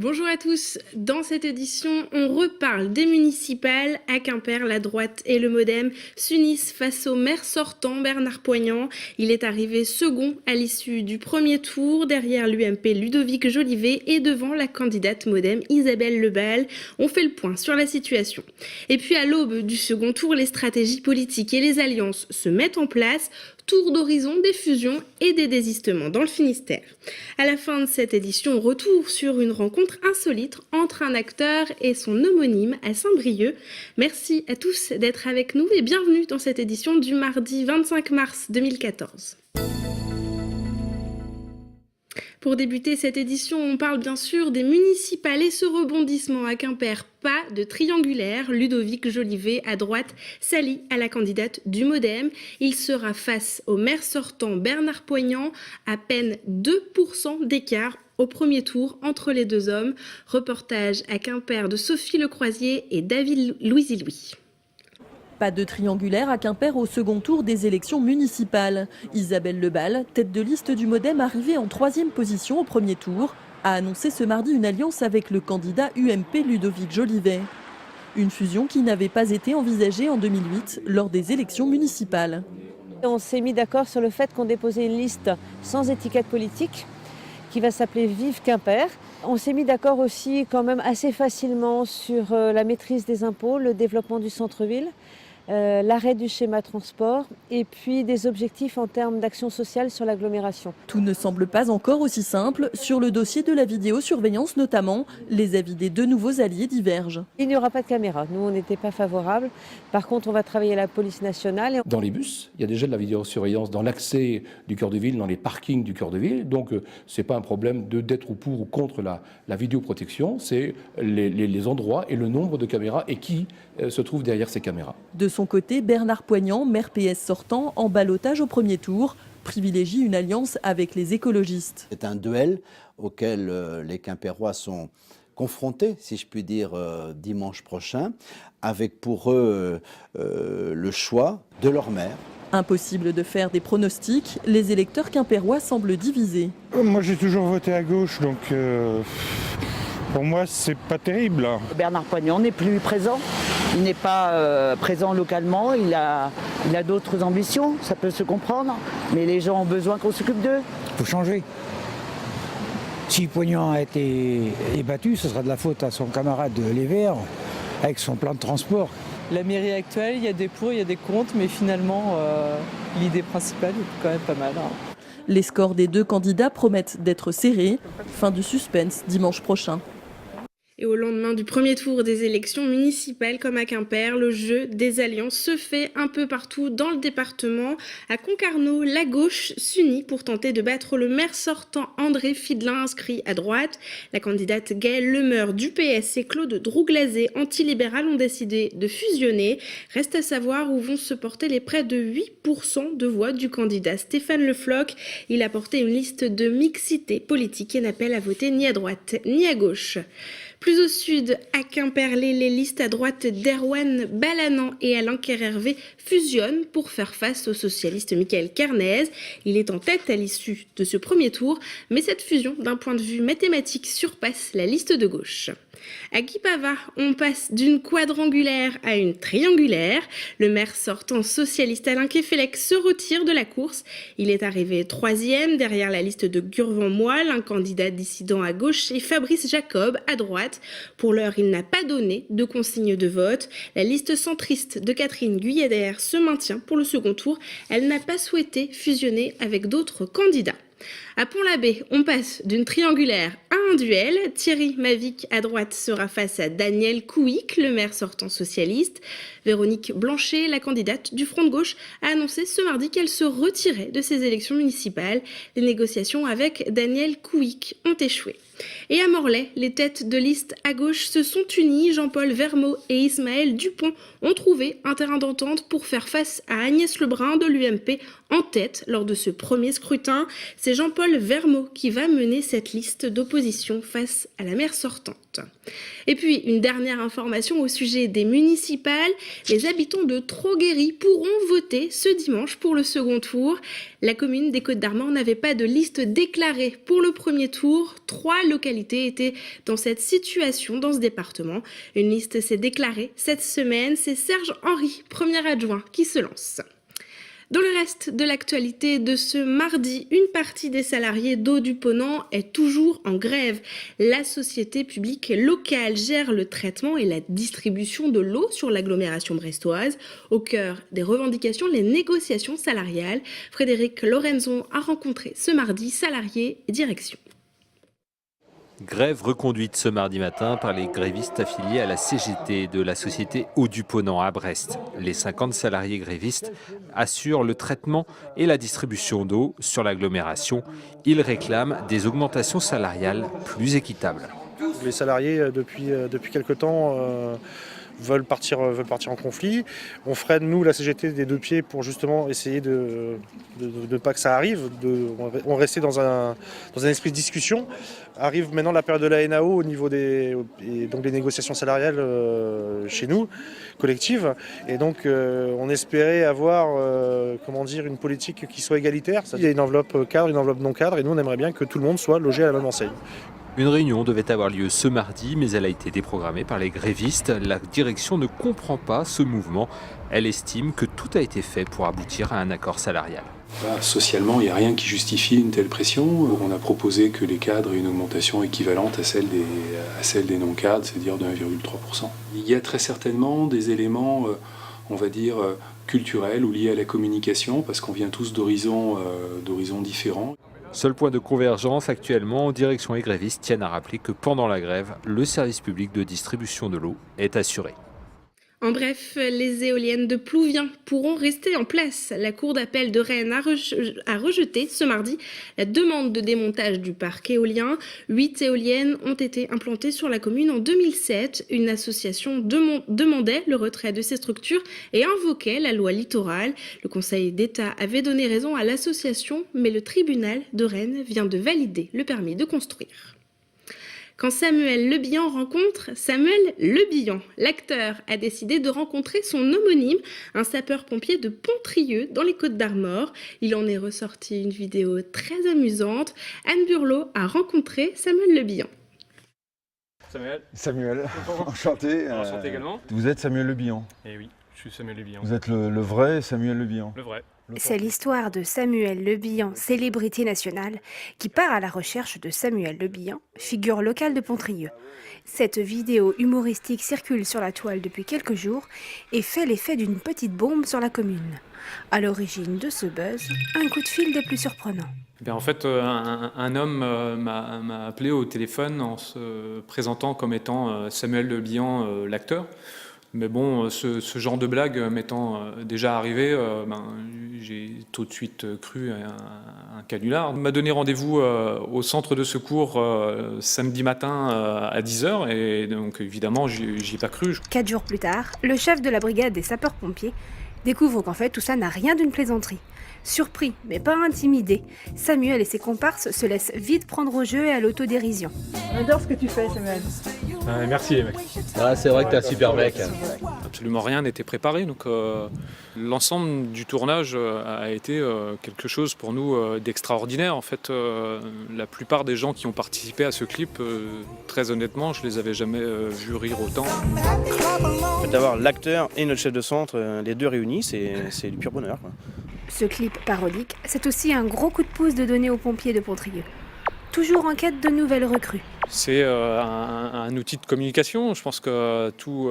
Bonjour à tous, dans cette édition, on reparle des municipales. À Quimper, la droite et le MoDem s'unissent face au maire sortant Bernard Poignant. Il est arrivé second à l'issue du premier tour, derrière l'UMP Ludovic Jolivet et devant la candidate MoDem Isabelle Lebal. On fait le point sur la situation. Et puis à l'aube du second tour, les stratégies politiques et les alliances se mettent en place. Tour d'horizon des fusions et des désistements dans le Finistère. À la fin de cette édition, retour sur une rencontre insolite entre un acteur et son homonyme à Saint-Brieuc. Merci à tous d'être avec nous et bienvenue dans cette édition du mardi 25 mars 2014. Pour débuter cette édition, on parle bien sûr des municipales et ce rebondissement à Quimper, pas de triangulaire. Ludovic Jolivet à droite s'allie à la candidate du MoDem. Il sera face au maire sortant Bernard Poignant, à peine 2% d'écart au premier tour entre les deux hommes. Reportage à Quimper de Sophie Lecroisier et David Louis-Louis. Pas de triangulaire à Quimper au second tour des élections municipales. Isabelle Lebal, tête de liste du MoDem arrivée en 3e position au premier tour, a annoncé ce mardi une alliance avec le candidat UMP Ludovic Jolivet. Une fusion qui n'avait pas été envisagée en 2008 lors des élections municipales. On s'est mis d'accord sur le fait qu'on déposait une liste sans étiquette politique qui va s'appeler Vive Quimper. On s'est mis d'accord aussi quand même assez facilement sur la maîtrise des impôts, le développement du centre-ville, l'arrêt du schéma transport et puis des objectifs en termes d'action sociale sur l'agglomération. Tout ne semble pas encore aussi simple. Sur le dossier de la vidéosurveillance notamment, les avis des deux nouveaux alliés divergent. Il n'y aura pas de caméra. Nous, on n'était pas favorables. Par contre, on va travailler à la police nationale. Dans les bus, il y a déjà de la vidéosurveillance dans l'accès du cœur de ville, dans les parkings du cœur de ville. Donc, ce n'est pas un problème d'être pour ou contre la vidéoprotection. C'est les endroits et le nombre de caméras et qui se trouve derrière ces caméras. De son côté, Bernard Poignant, maire PS sortant, en ballotage au premier tour, privilégie une alliance avec les écologistes. C'est un duel auquel les Quimpérois sont confrontés, si je puis dire, dimanche prochain, avec pour eux le choix de leur maire. Impossible de faire des pronostics, les électeurs quimpérois semblent divisés. Moi j'ai toujours voté à gauche, donc pour moi c'est pas terrible. Bernard Poignant n'est plus présent. Il n'est pas présent localement, il a d'autres ambitions, ça peut se comprendre, mais les gens ont besoin qu'on s'occupe d'eux. Il faut changer. Si Poignant a été battu, ce sera de la faute à son camarade Les Verts, avec son plan de transport. La mairie actuelle, il y a des pour, il y a des contre, mais finalement, l'idée principale est quand même pas mal. Les scores des deux candidats promettent d'être serrés. Fin du suspense dimanche prochain. Et au lendemain du premier tour des élections municipales comme à Quimper, le jeu des alliances se fait un peu partout dans le département. À Concarneau, la gauche s'unit pour tenter de battre le maire sortant André Fidelin inscrit à droite. La candidate Gaëlle Lemeur du PS et Claude Drouglazé, antilibéral, ont décidé de fusionner. Reste à savoir où vont se porter les près de 8% de voix du candidat Stéphane Le Floch. Il a porté une liste de mixité politique et n'appelle à voter ni à droite ni à gauche. Plus au sud, à Quimperlé, les listes à droite d'Erwan Balanan et Alain Kerhervé fusionnent pour faire face au socialiste Michael Carnez. Il est en tête à l'issue de ce premier tour, mais cette fusion, d'un point de vue mathématique, surpasse la liste de gauche. À Guipava, on passe d'une quadrangulaire à une triangulaire. Le maire sortant socialiste Alain Kefelec se retire de la course. Il est arrivé 3e derrière la liste de Gurvan-Moile, un candidat dissident à gauche, et Fabrice Jacob à droite. Pour l'heure, il n'a pas donné de consigne de vote. La liste centriste de Catherine Guyader se maintient pour le second tour. Elle n'a pas souhaité fusionner avec d'autres candidats. À Pont-l'Abbé, on passe d'une triangulaire à un duel. Thierry Mavic à droite sera face à Daniel Couic, le maire sortant socialiste. Véronique Blanchet, la candidate du Front de gauche, a annoncé ce mardi qu'elle se retirait de ces élections municipales. Les négociations avec Daniel Couic ont échoué. Et à Morlaix, les têtes de liste à gauche se sont unies. Jean-Paul Vermeaux et Ismaël Dupont ont trouvé un terrain d'entente pour faire face à Agnès Lebrun de l'UMP en tête lors de ce premier scrutin. C'est Jean-Paul Paul Vermeau qui va mener cette liste d'opposition face à la maire sortante. Et puis, une dernière information au sujet des municipales. Les habitants de Troguéry pourront voter ce dimanche pour le second tour. La commune des Côtes-d'Armor n'avait pas de liste déclarée pour le premier tour. 3 localités étaient dans cette situation dans ce département. Une liste s'est déclarée cette semaine. C'est Serge Henry, premier adjoint, qui se lance. Dans le reste de l'actualité de ce mardi, une partie des salariés d'Eau du Ponant est toujours en grève. La société publique locale gère le traitement et la distribution de l'eau sur l'agglomération brestoise. Au cœur des revendications, les négociations salariales. Frédéric Lorenzon a rencontré ce mardi salariés et direction. Grève reconduite ce mardi matin par les grévistes affiliés à la CGT de la société Eau du Ponant à Brest. Les 50 salariés grévistes assurent le traitement et la distribution d'eau sur l'agglomération. Ils réclament des augmentations salariales plus équitables. Les salariés, depuis quelque temps, veulent partir en conflit. On freine, nous, la CGT des deux pieds, pour justement essayer de ne pas que ça arrive. On restait dans un esprit de discussion. Arrive maintenant la période de la NAO au niveau des négociations salariales chez nous, collectives. Et donc on espérait avoir une politique qui soit égalitaire. Il y a une enveloppe cadre, une enveloppe non cadre, et nous on aimerait bien que tout le monde soit logé à la même enseigne. Une réunion devait avoir lieu ce mardi, mais elle a été déprogrammée par les grévistes. La direction ne comprend pas ce mouvement. Elle estime que tout a été fait pour aboutir à un accord salarial. Socialement, il n'y a rien qui justifie une telle pression. On a proposé que les cadres aient une augmentation équivalente à celle des non-cadres, c'est-à-dire de 1,3%. Il y a très certainement des éléments, culturels ou liés à la communication, parce qu'on vient tous d'horizons différents. Seul point de convergence actuellement, direction et grévistes tiennent à rappeler que pendant la grève, le service public de distribution de l'eau est assuré. En bref, les éoliennes de Plouvien pourront rester en place. La Cour d'appel de Rennes a rejeté ce mardi la demande de démontage du parc éolien. 8 éoliennes ont été implantées sur la commune en 2007. Une association demandait le retrait de ces structures et invoquait la loi littorale. Le Conseil d'État avait donné raison à l'association, mais le tribunal de Rennes vient de valider le permis de construire. Quand Samuel Le Bihan rencontre Samuel Le Bihan, l'acteur a décidé de rencontrer son homonyme, un sapeur-pompier de Pontrieux dans les Côtes-d'Armor. Il en est ressorti une vidéo très amusante. Anne Burlot a rencontré Samuel Le Bihan. Samuel, enchanté. Enchanté également. Vous êtes Samuel Le Bihan. Eh oui, je suis Samuel Le Bihan. Vous êtes le vrai Samuel Le Bihan. Le vrai. C'est l'histoire de Samuel Le Bihan, célébrité nationale, qui part à la recherche de Samuel Le Bihan, figure locale de Pontrieux. Cette vidéo humoristique circule sur la toile depuis quelques jours et fait l'effet d'une petite bombe sur la commune. À l'origine de ce buzz, un coup de fil des plus surprenants. En fait, un homme m'a appelé au téléphone en se présentant comme étant Samuel Le Bihan, l'acteur. Mais bon, ce genre de blague m'étant déjà arrivé, j'ai tout de suite cru à un canular. On m'a donné rendez-vous au centre de secours samedi matin à 10h et donc évidemment, j'y ai pas cru. 4 jours plus tard, le chef de la brigade des sapeurs-pompiers découvre qu'en fait tout ça n'a rien d'une plaisanterie. Surpris, mais pas intimidé, Samuel et ses comparses se laissent vite prendre au jeu et à l'autodérision. On adore ce que tu fais, Samuel. Merci les mecs. C'est vrai que t'es un super mec. Absolument rien n'était préparé, donc l'ensemble du tournage a été quelque chose pour nous d'extraordinaire. En fait, la plupart des gens qui ont participé à ce clip, très honnêtement, je les avais jamais vus rire autant. D'avoir l'acteur et notre chef de centre, les deux réunis, c'est du pur bonheur, quoi. Ce clip parodique, c'est aussi un gros coup de pouce de donner aux pompiers de Pontrieux. Toujours en quête de nouvelles recrues. C'est un outil de communication. Je pense que tous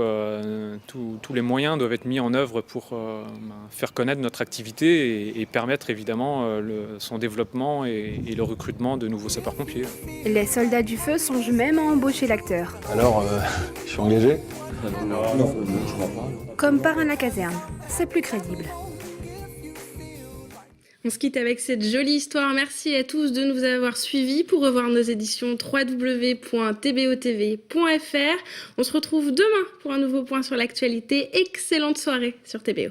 les moyens doivent être mis en œuvre pour faire connaître notre activité et permettre évidemment son développement et le recrutement de nouveaux sapeurs-pompiers. Les soldats du feu songent même à embaucher l'acteur. Alors, je suis engagé ? Non, je crois pas. Comme parrain la caserne, c'est plus crédible. On se quitte avec cette jolie histoire. Merci à tous de nous avoir suivis. Pour revoir nos éditions www.tbotv.fr. On se retrouve demain pour un nouveau point sur l'actualité. Excellente soirée sur TBO.